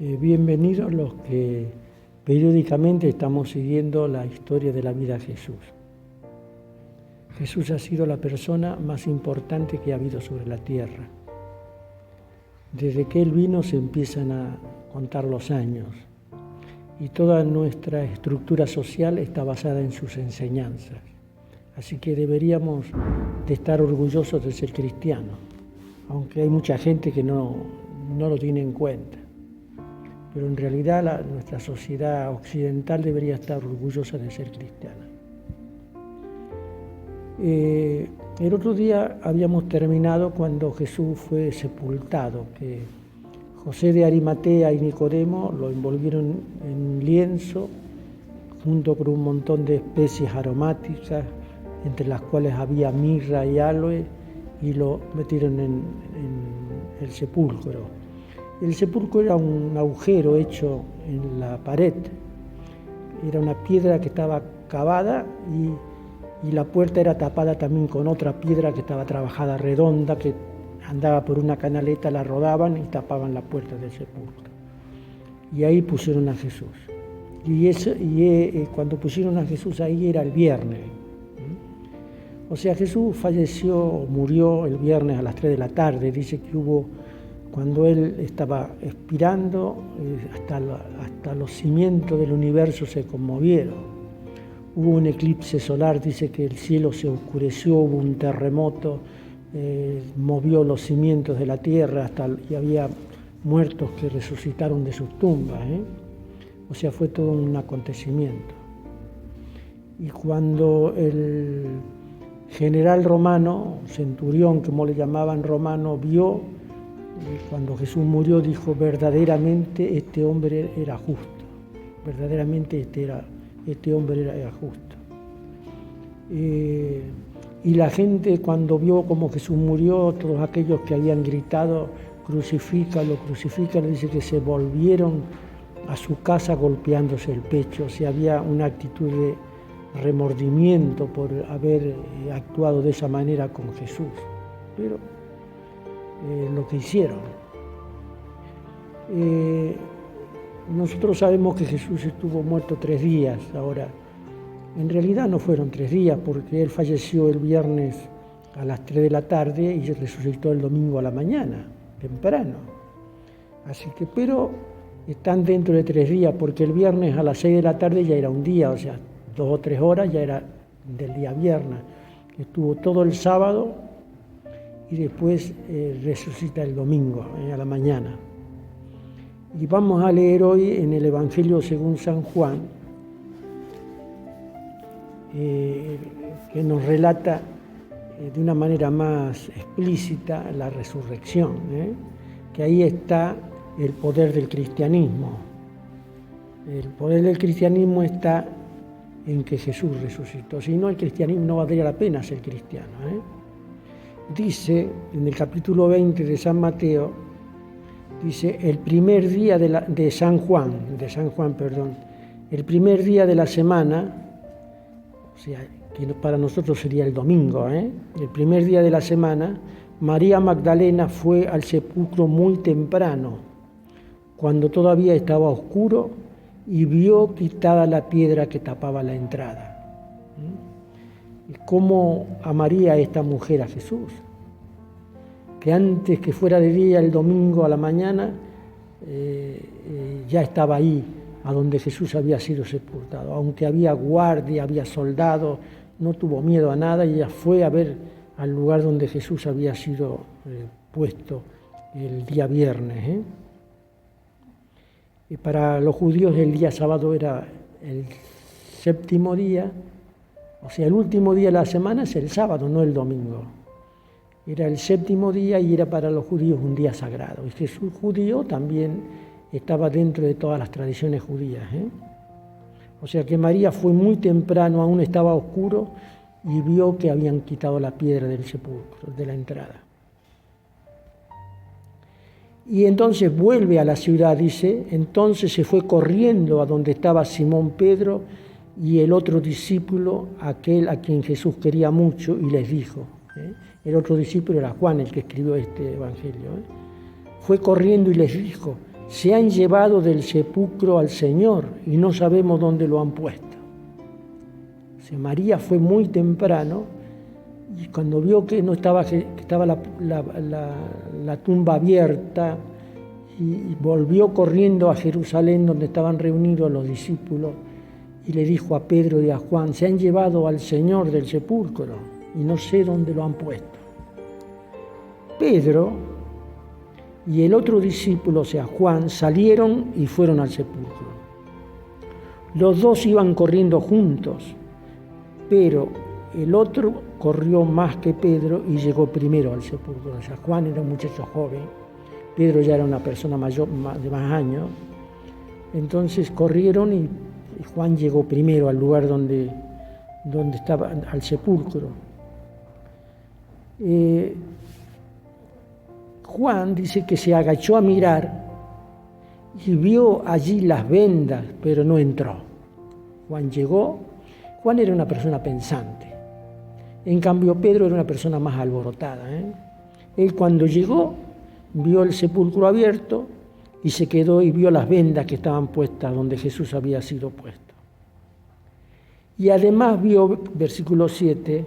Bienvenidos los que periódicamente estamos siguiendo la historia de la vida de Jesús. Jesús ha sido la persona más importante que ha habido sobre la tierra. Desde que Él vino se empiezan a contar los años y toda nuestra estructura social está basada en sus enseñanzas. Así que deberíamos de estar orgullosos de ser cristianos, aunque hay mucha gente que no lo tiene en cuenta. Pero en realidad nuestra sociedad occidental debería estar orgullosa de ser cristiana. El otro día habíamos terminado cuando Jesús fue sepultado, que José de Arimatea y Nicodemo lo envolvieron en un lienzo junto con un montón de especies aromáticas, entre las cuales había mirra y aloe, y lo metieron en el sepulcro. El sepulcro era un agujero hecho en la pared, era una piedra que estaba cavada y la puerta era tapada también con otra piedra que estaba trabajada redonda, que andaba por una canaleta, la rodaban y tapaban la puerta del sepulcro. Y ahí pusieron a Jesús. Y cuando pusieron a Jesús ahí era el viernes. O sea, Jesús murió el viernes a las 3 de la tarde. Dice que cuando Él estaba expirando, hasta los cimientos del universo se conmovieron. Hubo un eclipse solar, dice que el cielo se oscureció, hubo un terremoto, movió los cimientos de la tierra, y había muertos que resucitaron de sus tumbas. O sea, fue todo un acontecimiento. Y cuando el general romano, centurión, como le llamaban romano, vio, cuando Jesús murió, dijo: verdaderamente este hombre era justo, verdaderamente este hombre era justo. Y la gente, cuando vio cómo Jesús murió, todos aquellos que habían gritado crucifícalo, crucifícalo, dice que se volvieron a su casa golpeándose el pecho. O sea, había una actitud de remordimiento por haber actuado de esa manera con Jesús. Pero lo que hicieron. Nosotros sabemos que Jesús estuvo muerto 3 días. Ahora, en realidad no fueron 3 días, porque Él falleció el viernes a las 3 de la tarde y resucitó el domingo a la mañana, temprano. Así que, pero están dentro de 3 días, porque el viernes a las 6 de la tarde ya era un día, o sea, 2 o 3 horas ya era del día viernes. Estuvo todo el sábado y después resucita el domingo a la mañana. Y vamos a leer hoy en el Evangelio según San Juan, que nos relata de una manera más explícita la resurrección, que ahí está el poder del cristianismo. El poder del cristianismo está en que Jesús resucitó. Si no, el cristianismo no valdría la pena ser cristiano. Dice en el capítulo 20 de San Mateo, dice: el primer día de San Juan, el primer día de la semana, o sea, que para nosotros sería el domingo, el primer día de la semana, María Magdalena fue al sepulcro muy temprano, cuando todavía estaba oscuro, y vio quitada la piedra que tapaba la entrada. ¿Cómo amaría esta mujer a Jesús? Que antes que fuera de día, el domingo a la mañana, ya estaba ahí, a donde Jesús había sido sepultado. Aunque había guardia, había soldados, no tuvo miedo a nada, y ella fue a ver al lugar donde Jesús había sido puesto el día viernes. Y para los judíos el día sábado era el 7º día, o sea, el último día de la semana es el sábado, no el domingo. Era el 7º día y era para los judíos un día sagrado. Y Jesús judío también estaba dentro de todas las tradiciones judías. O sea que María fue muy temprano, aún estaba oscuro, y vio que habían quitado la piedra del sepulcro, de la entrada. Y entonces vuelve a la ciudad, dice: entonces se fue corriendo a donde estaba Simón Pedro y el otro discípulo, aquel a quien Jesús quería mucho, y les dijo, el otro discípulo era Juan, el que escribió este evangelio, fue corriendo y les dijo: se han llevado del sepulcro al Señor y no sabemos dónde lo han puesto. O sea, María fue muy temprano y cuando vio que no estaba, que estaba la tumba abierta, y volvió corriendo a Jerusalén donde estaban reunidos los discípulos y le dijo a Pedro y a Juan: se han llevado al Señor del sepulcro y no sé dónde lo han puesto. Pedro y el otro discípulo, o sea, Juan, salieron y fueron al sepulcro. Los dos iban corriendo juntos, pero el otro corrió más que Pedro y llegó primero al sepulcro. O sea, Juan era un muchacho joven, Pedro ya era una persona mayor, de más años. Entonces corrieron y Juan llegó primero al lugar donde estaba, al sepulcro. Juan dice que se agachó a mirar y vio allí las vendas, pero no entró. Juan llegó. Juan era una persona pensante. En cambio, Pedro era una persona más alborotada. Él, cuando llegó, vio el sepulcro abierto y se quedó y vio las vendas que estaban puestas donde Jesús había sido puesto. Y además vio, versículo 7,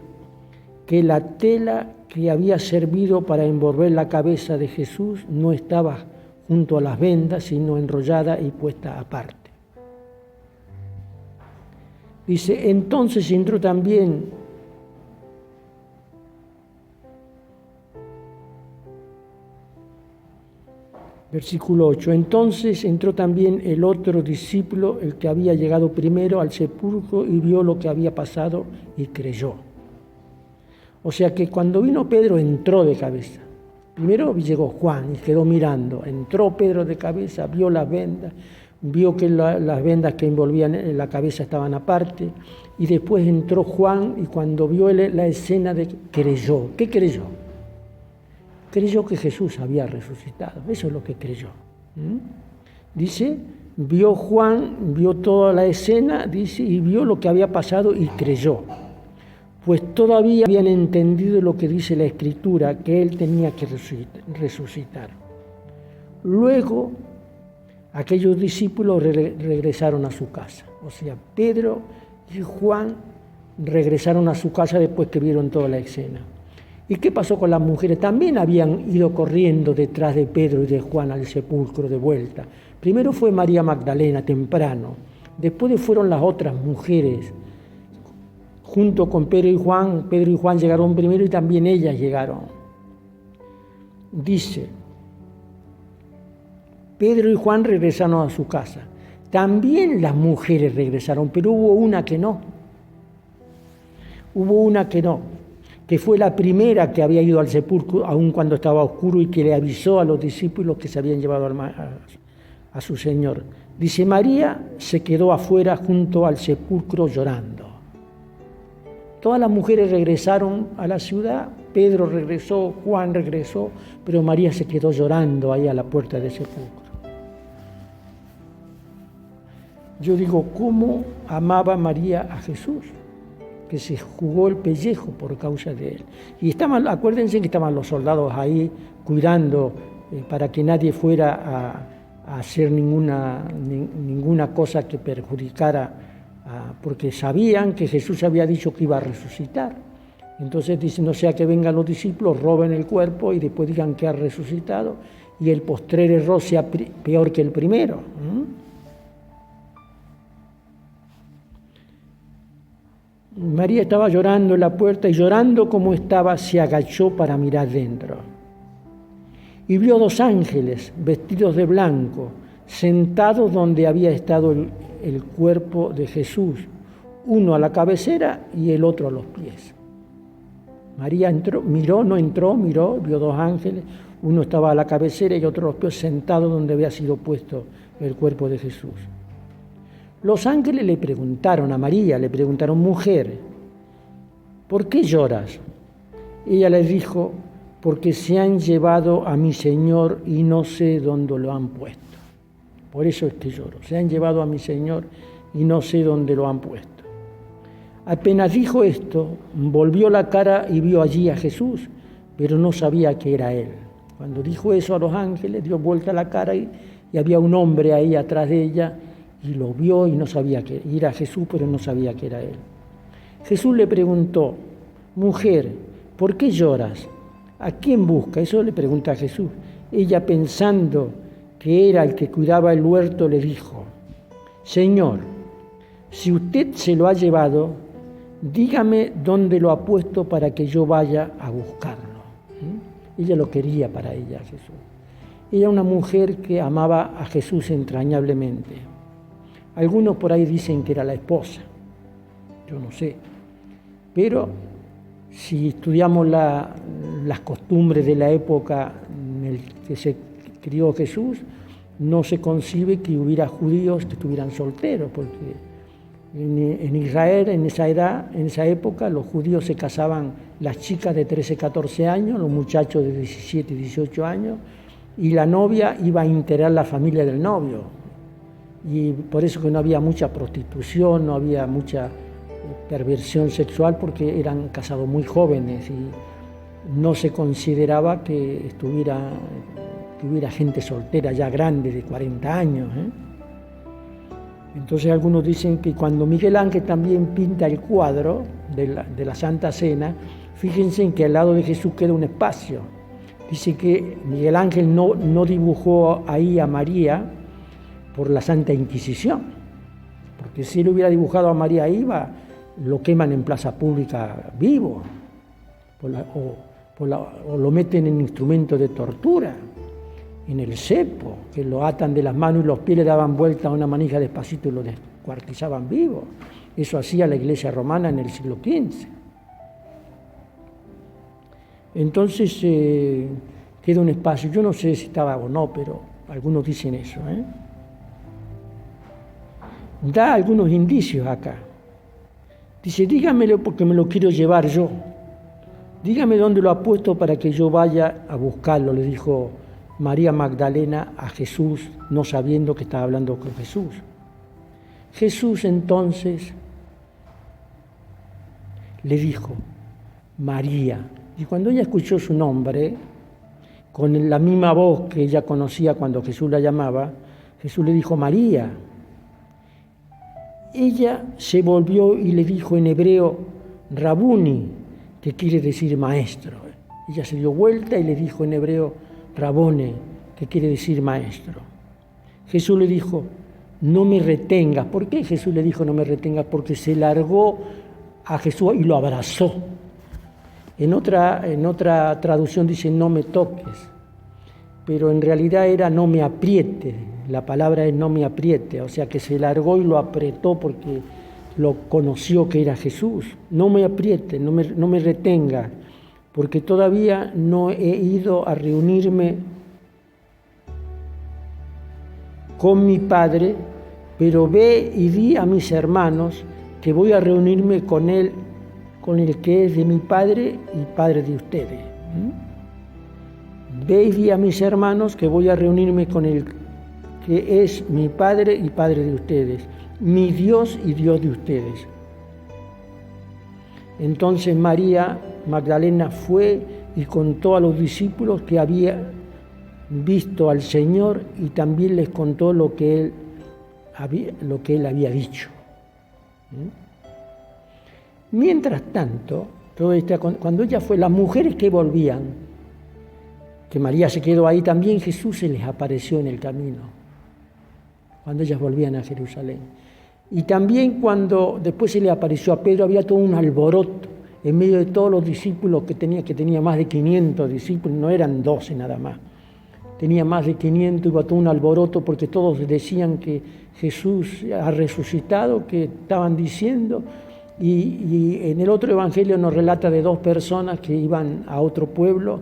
que la tela que había servido para envolver la cabeza de Jesús no estaba junto a las vendas, sino enrollada y puesta aparte. Dice, entonces entró también versículo 8, entonces entró también el otro discípulo, el que había llegado primero al sepulcro, y vio lo que había pasado y creyó. O sea que cuando vino Pedro entró de cabeza. Primero llegó Juan y quedó mirando. Entró Pedro de cabeza, vio las vendas, vio que las vendas que envolvían la cabeza estaban aparte. Y después entró Juan y cuando vio la escena creyó. ¿Qué creyó? Creyó que Jesús había resucitado. Eso es lo que creyó. Dice, vio Juan, vio toda la escena, dice, y vio lo que había pasado y creyó. Pues todavía habían entendido lo que dice la Escritura, que él tenía que resucitar. Luego, aquellos discípulos regresaron a su casa. O sea, Pedro y Juan regresaron a su casa después que vieron toda la escena. ¿Y qué pasó con las mujeres? También habían ido corriendo detrás de Pedro y de Juan al sepulcro de vuelta. Primero fue María Magdalena, temprano. Después fueron las otras mujeres. Junto con Pedro y Juan llegaron primero y también ellas llegaron. Dice, Pedro y Juan regresaron a su casa. También las mujeres regresaron, pero hubo una que no. Que fue la primera que había ido al sepulcro, aun cuando estaba oscuro, y que le avisó a los discípulos que se habían llevado a su Señor. Dice, María se quedó afuera junto al sepulcro llorando. Todas las mujeres regresaron a la ciudad, Pedro regresó, Juan regresó, pero María se quedó llorando ahí a la puerta del sepulcro. Yo digo, ¿cómo amaba María a Jesús? Que se jugó el pellejo por causa de él. Y acuérdense que estaban los soldados ahí cuidando para que nadie fuera a hacer ninguna cosa que perjudicara, porque sabían que Jesús había dicho que iba a resucitar. Entonces dicen, no sea que vengan los discípulos, roben el cuerpo y después digan que ha resucitado y el postrer error sea peor que el primero. María estaba llorando en la puerta y llorando como estaba, se agachó para mirar dentro. Y vio 2 ángeles vestidos de blanco, sentados donde había estado el cuerpo de Jesús, uno a la cabecera y el otro a los pies. María entró, miró, vio 2 ángeles, uno estaba a la cabecera y otro a los pies, sentado donde había sido puesto el cuerpo de Jesús. Los ángeles le preguntaron a María, mujer, ¿por qué lloras? Ella les dijo, porque se han llevado a mi Señor y no sé dónde lo han puesto. Por eso es que lloro. Se han llevado a mi Señor y no sé dónde lo han puesto. Apenas dijo esto, volvió la cara y vio allí a Jesús, pero no sabía que era él. Cuando dijo eso a los ángeles, dio vuelta la cara y y había un hombre ahí atrás de ella y lo vio y no sabía que era Jesús, pero no sabía que era él. Jesús le preguntó: mujer, ¿por qué lloras? ¿A quién busca? Eso le pregunta a Jesús. Ella, pensando que era el que cuidaba el huerto, le dijo: Señor, si usted se lo ha llevado, dígame dónde lo ha puesto para que yo vaya a buscarlo. Ella lo quería para ella, Jesús. Ella era una mujer que amaba a Jesús entrañablemente. Algunos por ahí dicen que era la esposa, yo no sé. Pero si estudiamos las costumbres de la época en la que se crió Jesús, no se concibe que hubiera judíos que estuvieran solteros, porque en Israel, en esa época, los judíos se casaban, las chicas de 13, 14 años, los muchachos de 17, 18 años, y la novia iba a integrar la familia del novio. Y por eso que no había mucha prostitución, no había mucha perversión sexual, porque eran casados muy jóvenes y no se consideraba que hubiera gente soltera ya grande de 40 años. Entonces algunos dicen que cuando Miguel Ángel también pinta el cuadro de la Santa Cena, fíjense en que al lado de Jesús queda un espacio. Dice que Miguel Ángel no dibujó ahí a María por la Santa Inquisición, porque si él hubiera dibujado a María ahí, lo queman en plaza pública vivo, o lo meten en instrumentos de tortura, en el cepo, que lo atan de las manos y los pies, le daban vuelta a una manija despacito y lo descuartizaban vivo. Eso hacía la Iglesia romana en el siglo XV. Entonces queda un espacio, yo no sé si estaba o no, pero algunos dicen eso. Da algunos indicios acá. Dice: dígamelo porque me lo quiero llevar yo. Dígame dónde lo ha puesto para que yo vaya a buscarlo, le dijo María Magdalena a Jesús, no sabiendo que estaba hablando con Jesús. Jesús entonces le dijo: María. Y cuando ella escuchó su nombre, con la misma voz que ella conocía cuando Jesús la llamaba, Jesús le dijo: María. Ella se volvió y le dijo en hebreo: Rabuni, que quiere decir maestro. Ella se dio vuelta y le dijo en hebreo: Rabone, que quiere decir maestro. Jesús le dijo: no me retengas. ¿Por qué Jesús le dijo no me retengas? Porque se largó a Jesús y lo abrazó. En otra traducción dice: no me toques, pero en realidad era no me apriete. La palabra es no me apriete, o sea que se largó y lo apretó porque lo conoció que era Jesús. No me apriete, no me retenga, porque todavía no he ido a reunirme con mi Padre, pero ve y di a mis hermanos que voy a reunirme con Él, con el que es de mi Padre y Padre de ustedes. Ve y di a mis hermanos que voy a reunirme con el que es mi Padre y Padre de ustedes, mi Dios y Dios de ustedes. Entonces María Magdalena fue y contó a los discípulos que había visto al Señor y también les contó lo que él había dicho. Mientras tanto, cuando ella fue, las mujeres que volvían, que María se quedó ahí también, Jesús se les apareció en el camino, cuando ellas volvían a Jerusalén. Y también cuando después se le apareció a Pedro, había todo un alboroto en medio de todos los discípulos que tenía más de 500 discípulos, no eran 12 nada más. Tenía más de 500, iba todo un alboroto porque todos decían que Jesús ha resucitado, que estaban diciendo. Y en el otro evangelio nos relata de 2 personas que iban a otro pueblo,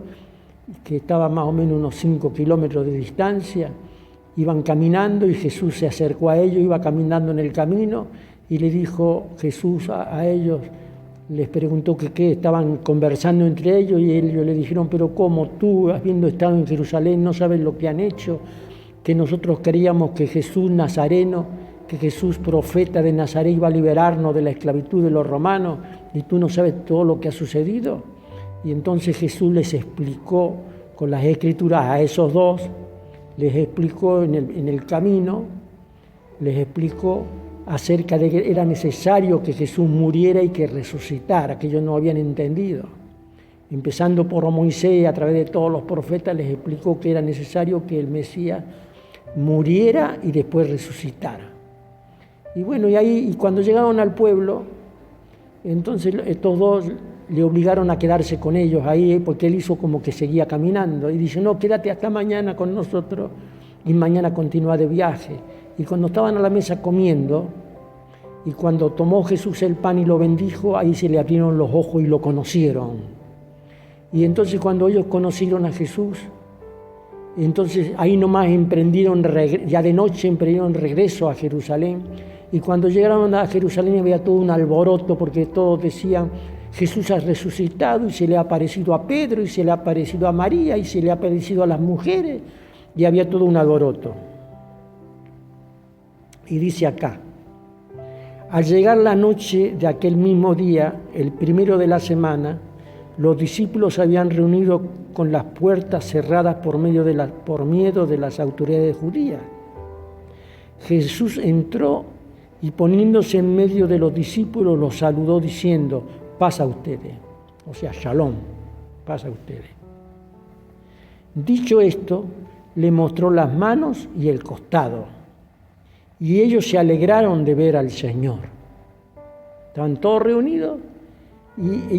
que estaba más o menos unos 5 kilómetros de distancia. Iban caminando y Jesús se acercó a ellos, iba caminando en el camino y le dijo Jesús a ellos, les preguntó que qué, estaban conversando entre ellos y ellos le dijeron: pero ¿cómo tú, habiendo estado en Jerusalén, no sabes lo que han hecho? Que nosotros creíamos que Jesús Nazareno, que Jesús profeta de Nazaret iba a liberarnos de la esclavitud de los romanos y tú no sabes todo lo que ha sucedido. Y entonces Jesús les explicó con las Escrituras a esos 2, les explicó en el camino, les explicó acerca de que era necesario que Jesús muriera y que resucitara, que ellos no habían entendido. Empezando por Moisés, a través de todos los profetas, les explicó que era necesario que el Mesías muriera y después resucitara. Y bueno, y cuando llegaron al pueblo, entonces estos dos le obligaron a quedarse con ellos ahí, porque él hizo como que seguía caminando. Y dice, no, quédate hasta mañana con nosotros y mañana continúa de viaje. Y cuando estaban a la mesa comiendo, y cuando tomó Jesús el pan y lo bendijo, ahí se le abrieron los ojos y lo conocieron. Y entonces cuando ellos conocieron a Jesús, entonces ahí nomás ya de noche emprendieron regreso a Jerusalén. Y cuando llegaron a Jerusalén había todo un alboroto, porque todos decían, Jesús ha resucitado y se le ha aparecido a Pedro y se le ha aparecido a María y se le ha aparecido a las mujeres, y había todo un alboroto. Y dice acá, al llegar la noche de aquel mismo día, el primero de la semana, los discípulos se habían reunido con las puertas cerradas por miedo de las autoridades judías. Jesús entró y poniéndose en medio de los discípulos los saludó diciendo, paz a ustedes, o sea, shalom, paz a ustedes. Dicho esto, le mostró las manos y el costado, y ellos se alegraron de ver al Señor. Estaban todos reunidos y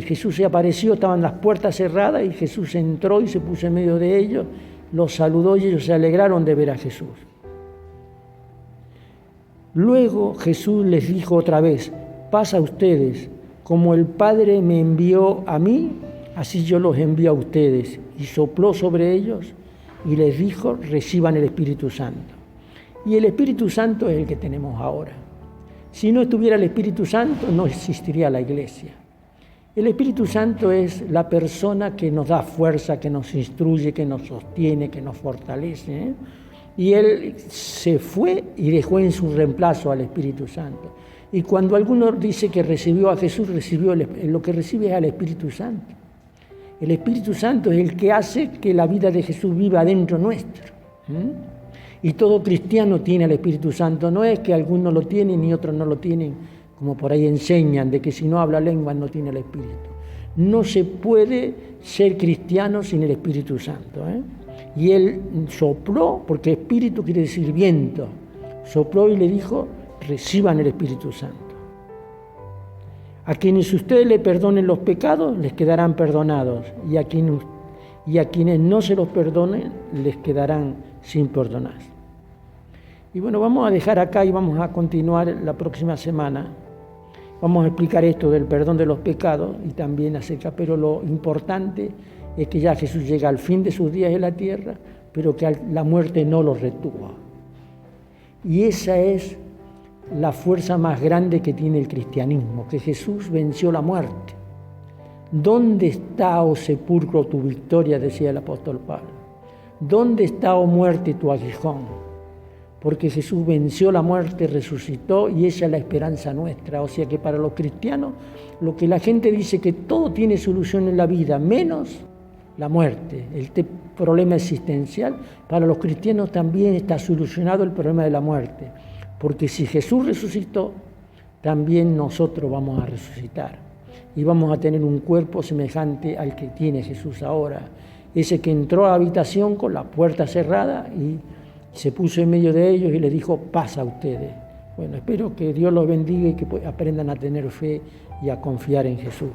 Jesús se apareció, estaban las puertas cerradas y Jesús entró y se puso en medio de ellos, los saludó y ellos se alegraron de ver a Jesús. Luego Jesús les dijo otra vez, paz a ustedes, como el Padre me envió a mí, así yo los envío a ustedes. Y sopló sobre ellos y les dijo, reciban el Espíritu Santo. Y el Espíritu Santo es el que tenemos ahora. Si no estuviera el Espíritu Santo, no existiría la iglesia. El Espíritu Santo es la persona que nos da fuerza, que nos instruye, que nos sostiene, que nos fortalece, ¿eh? Y Él se fue y dejó en su reemplazo al Espíritu Santo. Y cuando alguno dice que recibió a Jesús, lo que recibe es al Espíritu Santo. El Espíritu Santo es el que hace que la vida de Jesús viva dentro nuestro. Y todo cristiano tiene al Espíritu Santo. No es que algunos lo tienen y otros no lo tienen, como por ahí enseñan, de que si no habla lengua no tiene el Espíritu. No se puede ser cristiano sin el Espíritu Santo, ¿eh? Y Él sopló, porque espíritu quiere decir viento, sopló y le dijo, reciban el Espíritu Santo. A quienes ustedes le perdonen los pecados, les quedarán perdonados, y a quienes no se los perdonen, les quedarán sin perdonar. Y bueno, vamos a dejar acá y vamos a continuar la próxima semana. Vamos a explicar esto del perdón de los pecados y también acerca, pero lo importante es que ya Jesús llega al fin de sus días en la tierra, pero que la muerte no lo retuvo. Y esa es la fuerza más grande que tiene el cristianismo, que Jesús venció la muerte. ¿Dónde está, oh sepulcro, tu victoria?, decía el apóstol Pablo. ¿Dónde está, oh muerte, tu aguijón? Porque Jesús venció la muerte, resucitó, y esa es la esperanza nuestra. O sea que para los cristianos, lo que la gente dice que todo tiene solución en la vida, menos la muerte, el problema existencial, para los cristianos también está solucionado el problema de la muerte. Porque si Jesús resucitó, también nosotros vamos a resucitar. Y vamos a tener un cuerpo semejante al que tiene Jesús ahora. Ese que entró a la habitación con la puerta cerrada y se puso en medio de ellos y les dijo, paz a ustedes. Bueno, espero que Dios los bendiga y que aprendan a tener fe y a confiar en Jesús.